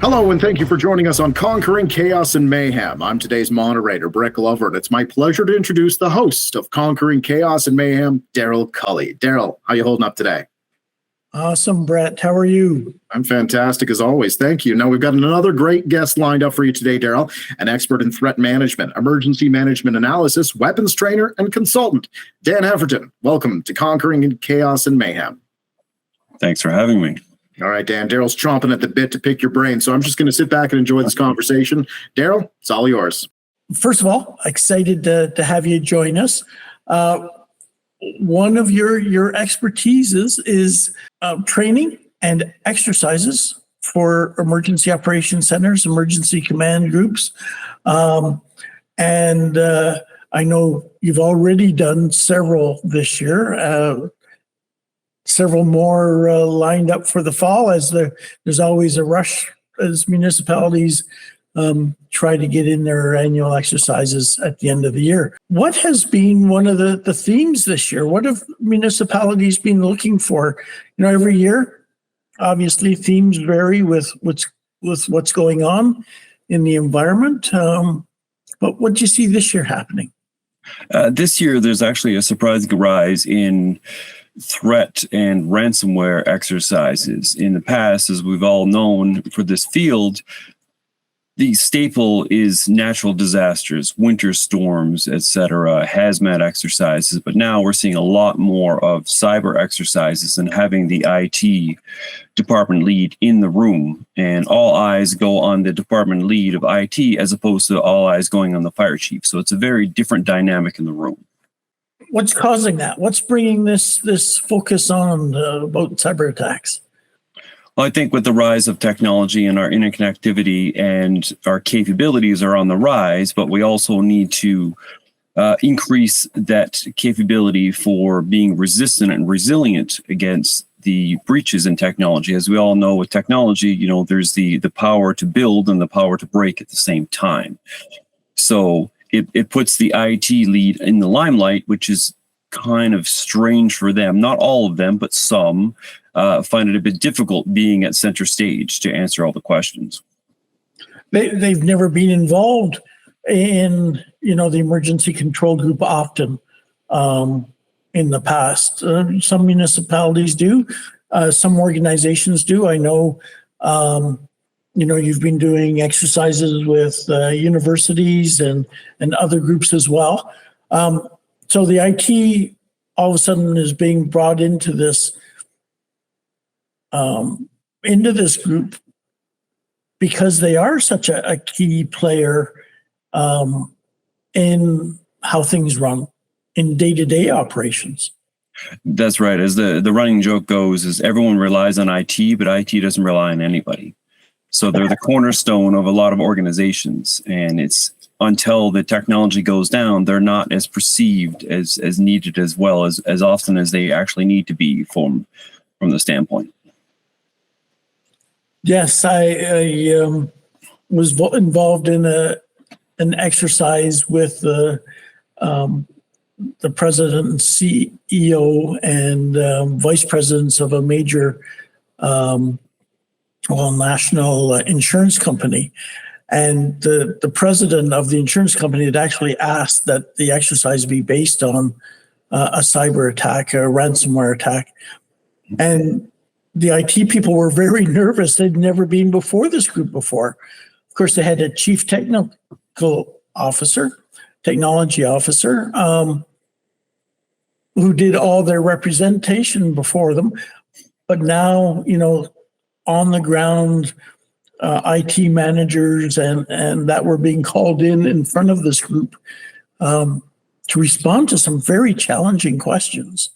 Hello, and thank you for joining us on Conquering Chaos and Mayhem. I'm today's moderator, Brett Glover, and it's my pleasure to introduce the host of Conquering Chaos and Mayhem, Darryl Culley. Darryl, how you holding up today? Awesome, Brett. How are you? I'm fantastic as always. Thank you. Now, we've got another great guest lined up for you today, Darryl, an expert in threat management, emergency management analysis, weapons trainer, and consultant, Dan Hefferton. Welcome to Conquering Chaos and Mayhem. Thanks for having me. All right, Dan, Darryl's chomping at the bit to pick your brain, so I'm just going to sit back and enjoy this conversation. Darryl, it's all yours. First of all, excited to have you join us. One of your expertises is training and exercises for emergency operation centers, emergency command groups. And I know you've already done several this year. Several more lined up for the fall, as there's always a rush as municipalities try to get in their annual exercises at the end of the year. What has been one of the themes this year? What have municipalities been looking for? You know, every year, obviously, themes vary with what's going on in the environment. But what do you see this year happening? This year, there's actually a surprising rise in threat and ransomware exercises. In the past, as we've all known for this field, the staple is natural disasters, winter storms, etc., hazmat exercises. But now we're seeing a lot more of cyber exercises and having the IT department lead in the room, and all eyes go on the department lead of IT as opposed to all eyes going on the fire chief. So it's a very different dynamic in the room. What's causing that? What's bringing this focus on about cyber attacks? Well, I think with the rise of technology and our interconnectivity and our capabilities are on the rise, but we also need to increase that capability for being resistant and resilient against the breaches in technology. As we all know, with technology, you know, there's the power to build and the power to break at the same time. So it puts the IT lead in the limelight, which is kind of strange for them. Not all of them, but some find it a bit difficult being at center stage to answer all the questions. They've never been involved in, the emergency control group often in the past. Some municipalities do, some organizations do. I know, you've been doing exercises with universities and other groups as well. So the IT all of a sudden is being brought into this group because they are such a key player in how things run in day-to-day operations. That's right. As the running joke goes, is everyone relies on IT, but IT doesn't rely on anybody. So they're the cornerstone of a lot of organizations, and it's until the technology goes down, they're not as perceived as needed as well as often as they actually need to be from the standpoint. Yes, I was involved in an exercise with the president and CEO and vice presidents of a major national insurance company. And the president of the insurance company had actually asked that the exercise be based on a cyber attack, a ransomware attack. And the IT people were very nervous. They'd never been before this group before. Of course, they had a chief technology officer, who did all their representation before them. But now, on the ground, IT managers and that were being called in front of this group to respond to some very challenging questions,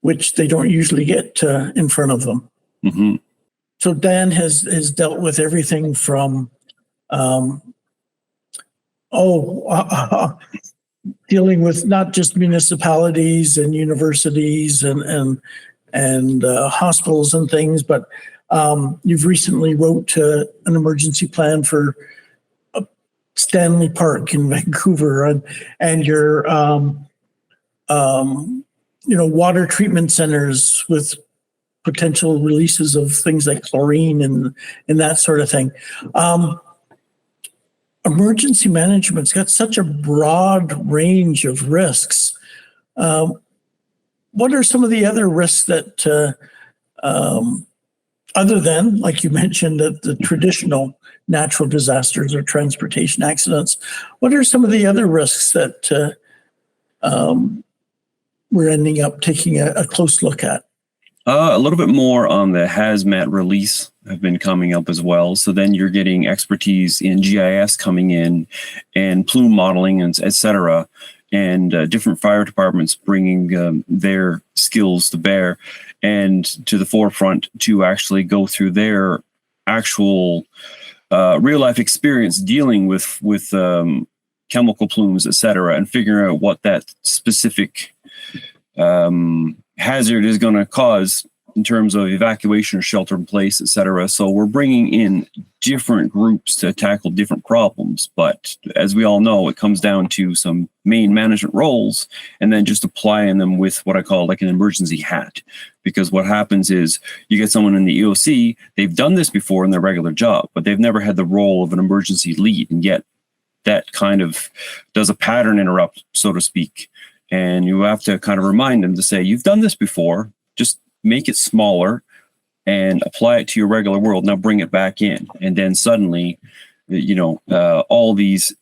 which they don't usually get in front of them. Mm-hmm. So Dan has dealt with everything from dealing with not just municipalities and universities and hospitals and things, but you've recently wrote an emergency plan for Stanley Park in Vancouver, and your water treatment centers with potential releases of things like chlorine and that sort of thing. Emergency management's got such a broad range of risks. What are some of the other risks that, other than, like you mentioned, the traditional natural disasters or transportation accidents, what are some of the other risks that we're ending up taking a close look at? A little bit more on the hazmat release have been coming up as well. So then you're getting expertise in GIS coming in and plume modeling and et cetera, and different fire departments bringing their skills to bear and to the forefront to actually go through their actual real life experience dealing with chemical plumes, et cetera, and figuring out what that specific hazard is going to cause in terms of evacuation or shelter in place, et cetera. So we're bringing in different groups to tackle different problems. But as we all know, it comes down to some main management roles and then just applying them with what I call like an emergency hat. Because what happens is you get someone in the EOC, they've done this before in their regular job, but they've never had the role of an emergency lead. And yet that kind of does a pattern interrupt, so to speak. And you have to kind of remind them to say, you've done this before, just make it smaller and apply it to your regular world. Now bring it back in. And then suddenly, all these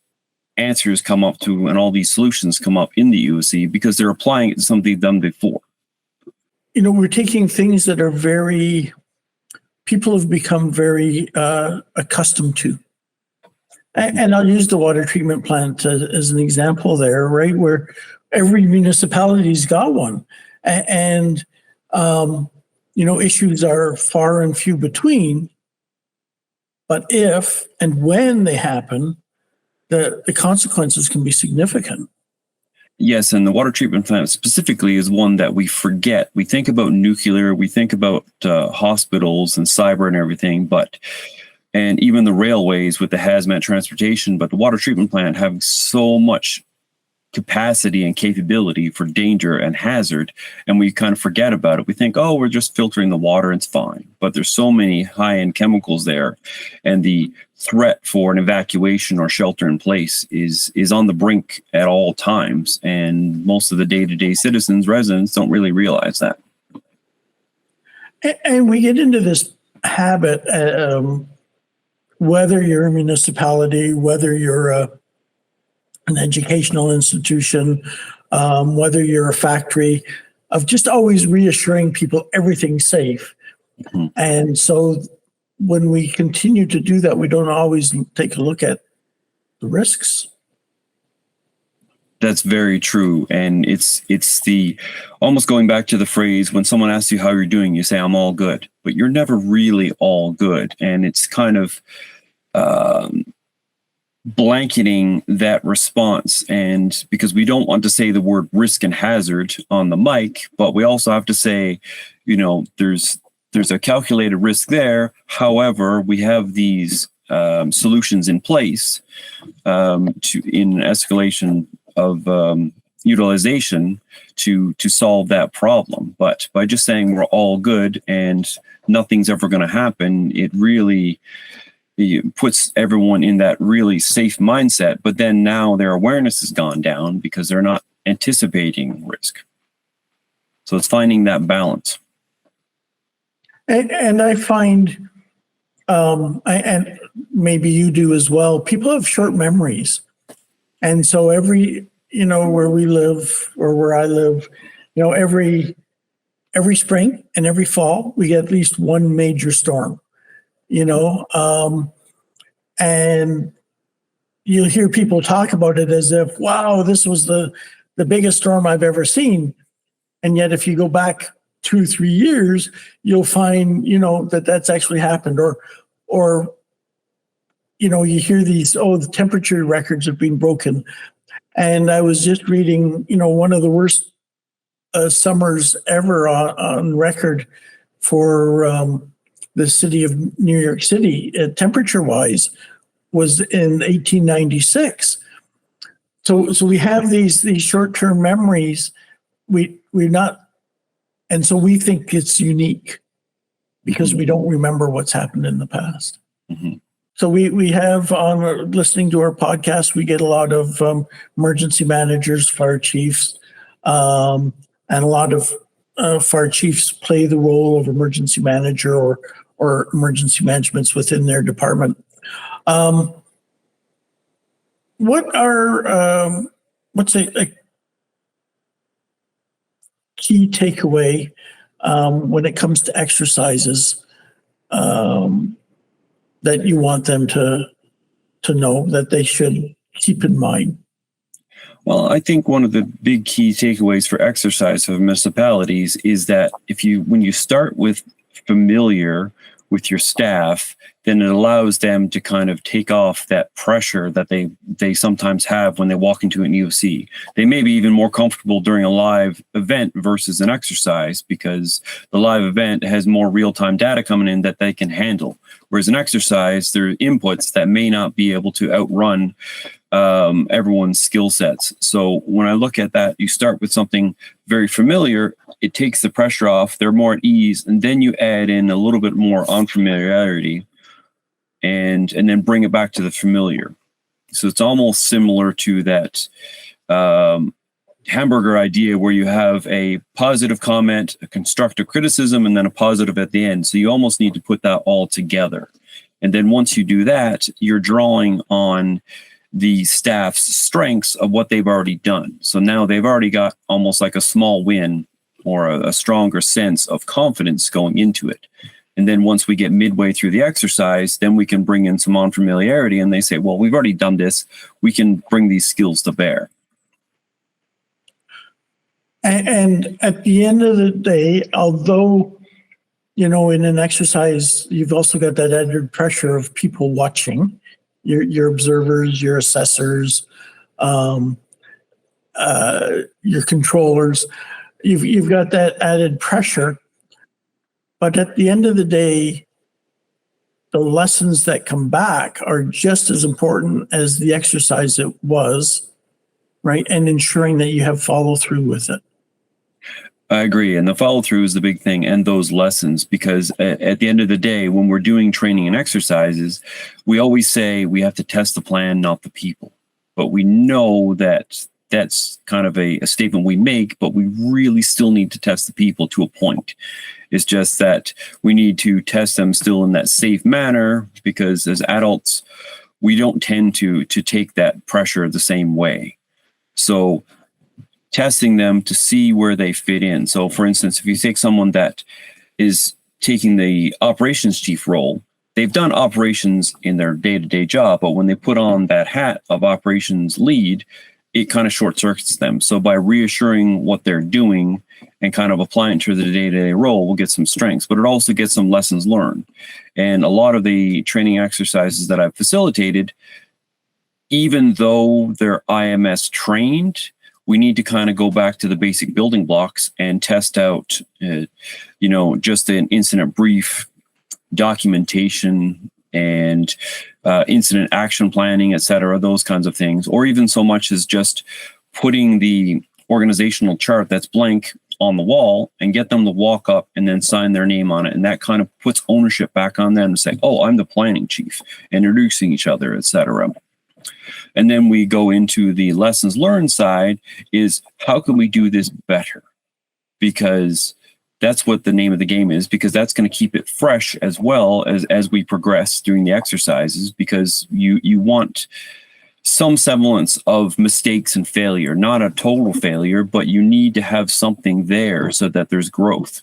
answers come up to, and all these solutions come up in the UOC because they're applying it to something they've done before. We're taking things that are people have become very accustomed to. And I'll use the water treatment plant as an example there, right? Where every municipality's got one. And issues are far and few between. But if and when they happen, the consequences can be significant. Yes, and the water treatment plant specifically is one that we forget. We think about nuclear, we think about hospitals and cyber and everything, and even the railways with the hazmat transportation, but the water treatment plant having so much capacity and capability for danger and hazard, and we kind of forget about it. We think, oh, we're just filtering the water, it's fine. But there's so many high-end chemicals there, and the threat for an evacuation or shelter in place is on the brink at all times, and most of the day-to-day residents don't really realize that. And we get into this habit, whether you're a municipality, whether you're an educational institution, whether you're a factory, of just always reassuring people everything's safe. Mm-hmm. And so when we continue to do that, we don't always take a look at the risks. That's very true. And it's the almost going back to the phrase, when someone asks you how you're doing, you say, I'm all good, but you're never really all good. And it's kind of blanketing that response, and because we don't want to say the word risk and hazard on the mic, but we also have to say, there's a calculated risk there. However, we have these solutions in place in escalation of utilization to solve that problem. But by just saying we're all good and nothing's ever going to happen, it really puts everyone in that really safe mindset, but then now their awareness has gone down because they're not anticipating risk. So it's finding that balance. And I find, and maybe you do as well, people have short memories. And so where we live or where I live, every spring and every fall, we get at least one major storm. And you'll hear people talk about it as if, wow, this was the biggest storm I've ever seen. And yet, if you go back 2-3 years, you'll find, that's actually happened. Or you hear these, the temperature records have been broken. And I was just reading, one of the worst summers ever on record for the city of New York City, temperature-wise, was in 1896. So we have these short-term memories. We're not, and so we think it's unique. because we don't remember what's happened in the past. Mm-hmm. So we have on listening to our podcast, we get a lot of emergency managers, fire chiefs, and a lot of fire chiefs play the role of emergency manager or emergency managements within their department. What are what's a key takeaway when it comes to exercises that you want them to know that they should keep in mind? Well, I think one of the big key takeaways for exercise for municipalities is that when you start with familiar with your staff, then it allows them to kind of take off that pressure that they sometimes have when they walk into an EOC. They may be even more comfortable during a live event versus an exercise, because the live event has more real-time data coming in that they can handle. Whereas an exercise, there are inputs that may not be able to outrun everyone's skill sets. So when I look at that, you start with something very familiar, it takes the pressure off, they're more at ease, and then you add in a little bit more unfamiliarity and then bring it back to the familiar. So it's almost similar to that hamburger idea where you have a positive comment, a constructive criticism, and then a positive at the end. So you almost need to put that all together. And then once you do that, you're drawing on the staff's strengths of what they've already done. So now they've already got almost like a small win or a stronger sense of confidence going into it. And then once we get midway through the exercise, then we can bring in some unfamiliarity, and they say, well, we've already done this. We can bring these skills to bear. And at the end of the day, although, in an exercise, you've also got that added pressure of people watching, your observers, your assessors, your controllers. You've got that added pressure. But at the end of the day, the lessons that come back are just as important as the exercise it was, right? And ensuring that you have follow through with it. I agree. And the follow through is the big thing, and those lessons, because at the end of the day, when we're doing training and exercises, we always say we have to test the plan, not the people. But we know that that's kind of a statement we make, but we really still need to test the people to a point. It's just that we need to test them still in that safe manner, because as adults, we don't tend to take that pressure the same way. So testing them to see where they fit in. So for instance, if you take someone that is taking the operations chief role, they've done operations in their day-to-day job, but when they put on that hat of operations lead, it kind of short circuits them. So by reassuring what they're doing and kind of applying to the day-to-day role, we'll get some strengths, but it also gets some lessons learned. And a lot of the training exercises that I've facilitated, even though they're IMS trained, we need to kind of go back to the basic building blocks and test out, just an incident brief, documentation, and incident action planning, et cetera, those kinds of things, or even so much as just putting the organizational chart that's blank on the wall and get them to walk up and then sign their name on it. And that kind of puts ownership back on them to say, oh, I'm the planning chief, introducing each other, et cetera. And then we go into the lessons learned side is how can we do this better? Because that's what the name of the game is, because that's going to keep it fresh as well as we progress during the exercises, because you want some semblance of mistakes and failure, not a total failure, but you need to have something there so that there's growth.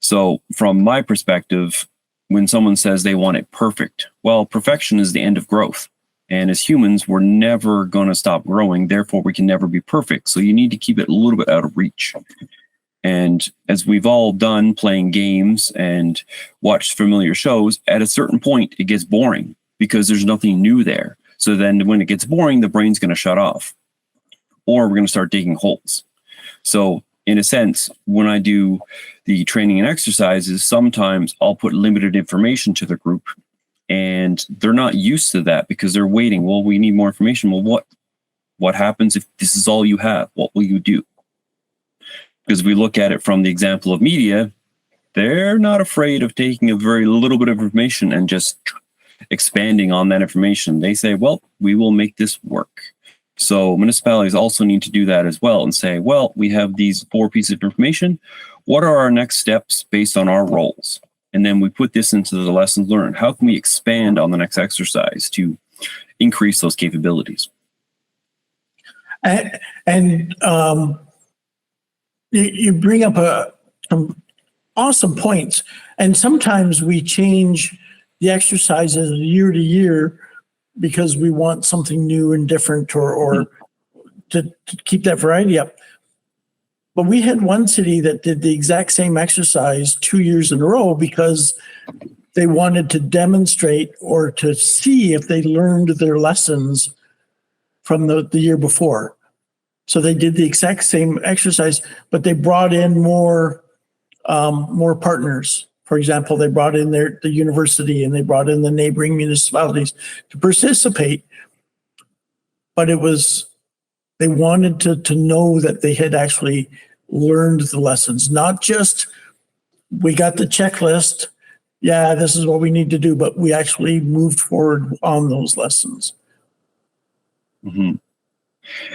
So from my perspective, when someone says they want it perfect, well, perfection is the end of growth. And as humans, we're never going to stop growing. Therefore, we can never be perfect. So you need to keep it a little bit out of reach. And as we've all done playing games and watched familiar shows, at a certain point, it gets boring because there's nothing new there. So then when it gets boring, the brain's going to shut off, or we're going to start digging holes. So in a sense, when I do the training and exercises, sometimes I'll put limited information to the group, and they're not used to that because they're waiting. Well, we need more information. Well, what happens if this is all you have? What will you do? Because we look at it from the example of media, they're not afraid of taking a very little bit of information and just expanding on that information. They say, well, we will make this work. So municipalities also need to do that as well and say, well, we have these 4 pieces of information. What are our next steps based on our roles? And then we put this into the lessons learned. How can we expand on the next exercise to increase those capabilities? And you bring up some awesome points. And sometimes we change the exercises year to year because we want something new and different, or to keep that variety up. But we had one city that did the exact same exercise 2 years in a row because they wanted to demonstrate or to see if they learned their lessons from the year before. So they did the exact same exercise, but they brought in more partners. For example, they brought in the university and they brought in the neighboring municipalities to participate. But they wanted to know that they had actually learned the lessons, not just we got the checklist. Yeah, this is what we need to do, but we actually moved forward on those lessons. Mm-hmm.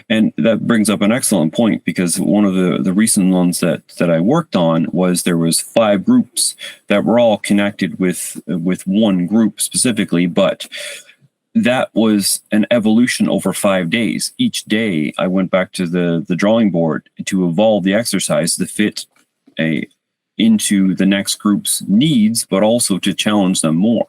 And that brings up an excellent point, because one of the recent ones that I worked on was there was 5 groups that were all connected with one group specifically, but that was an evolution over 5 days. Each day I went back to the drawing board to evolve the exercise to fit into the next group's needs, but also to challenge them more.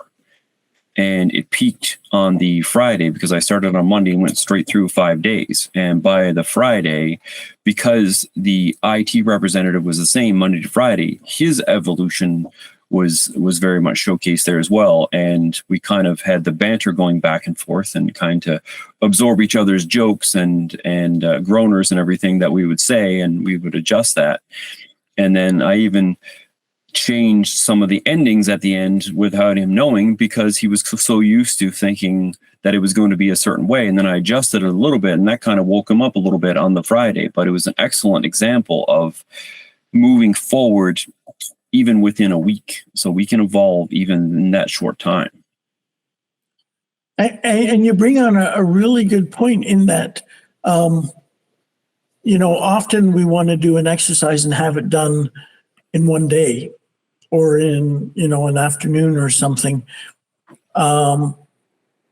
And it peaked on the Friday because I started on Monday and went straight through 5 days. And by the Friday, because the IT representative was the same Monday to Friday, his evolution was very much showcased there as well. And we kind of had the banter going back and forth and kind of absorb each other's jokes and groaners and everything that we would say, and we would adjust that. And then I even changed some of the endings at the end without him knowing, because he was so used to thinking that it was going to be a certain way. And then I adjusted it a little bit, and that kind of woke him up a little bit on the Friday. But it was an excellent example of moving forward even within a week. So we can evolve even in that short time. And you bring on a really good point in that, often we want to do an exercise and have it done in one day or in, an afternoon or something. But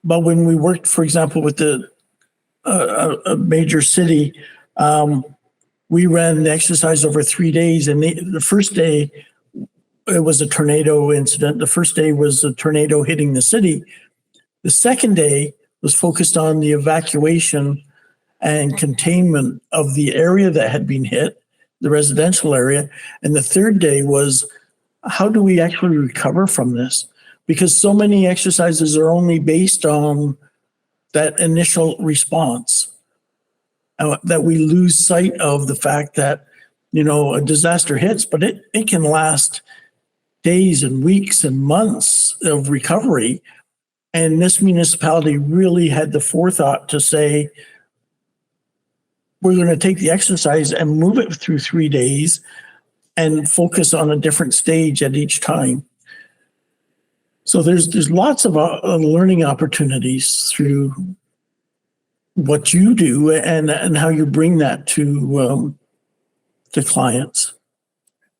when we worked, for example, with a major city, we ran the exercise over 3 days. And the first day, it was a tornado incident. The first day was a tornado hitting the city. The second day was focused on the evacuation and containment of the area that had been hit, the residential area. And the third day was, how do we actually recover from this? Because so many exercises are only based on that initial response, that we lose sight of the fact that, a disaster hits, but it can last days and weeks and months of recovery. And this municipality really had the forethought to say, we're going to take the exercise and move it through 3 days and focus on a different stage at each time. So there's lots of learning opportunities through what you do and how you bring that to clients.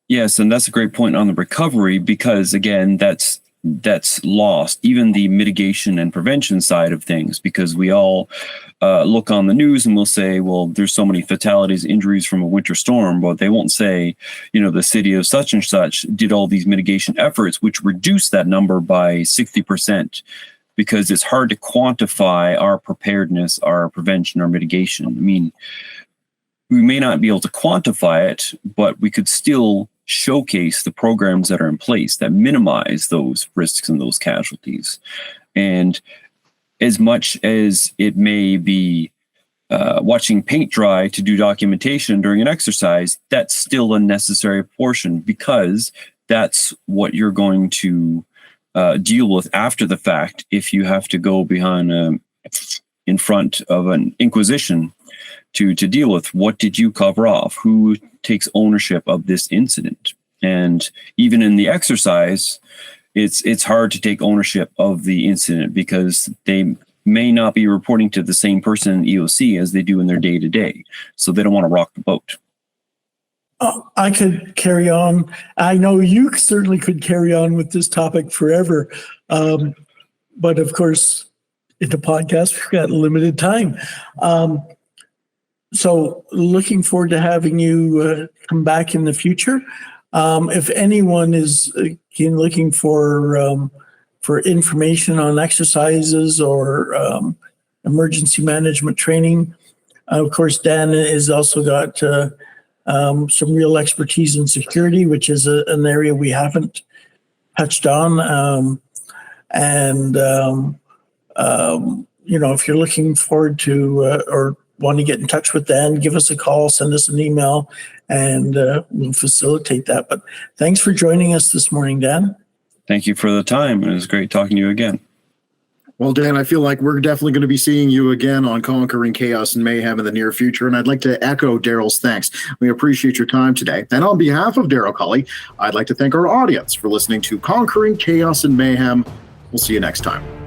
Yes, and that's a great point on the recovery, because again, that's lost, even the mitigation and prevention side of things, because we all look on the news and we'll say, well, there's so many fatalities, injuries from a winter storm, but they won't say, the city of such and such did all these mitigation efforts, which reduced that number by 60%, because it's hard to quantify our preparedness, our prevention, our mitigation. I mean, we may not be able to quantify it, but we could still showcase the programs that are in place that minimize those risks and those casualties. And as much as it may be watching paint dry to do documentation during an exercise, that's still a necessary portion, because that's what you're going to deal with after the fact. If you have to go behind in front of an inquisition to deal with, what did you cover off? Who takes ownership of this incident? And even in the exercise, it's hard to take ownership of the incident because they may not be reporting to the same person in EOC as they do in their day-to-day. So they don't want to rock the boat. I could carry on. I know you certainly could carry on with this topic forever. But of course, in the podcast, we've got limited time. So looking forward to having you come back in the future. If anyone is looking for information on exercises or emergency management training, of course, Dan has also got some real expertise in security, which is an area we haven't touched on. If you're looking forward to or want to get in touch with Dan, give us a call, send us an email, and we'll facilitate that. But thanks for joining us this morning, Dan. Thank you for the time. It was great talking to you again. Well, Dan, I feel like we're definitely going to be seeing you again on Conquering Chaos and Mayhem in the near future, and I'd like to echo Darryl's thanks. We appreciate your time today. And on behalf of Darryl Culley, I'd like to thank our audience for listening to Conquering Chaos and Mayhem. We'll see you next time.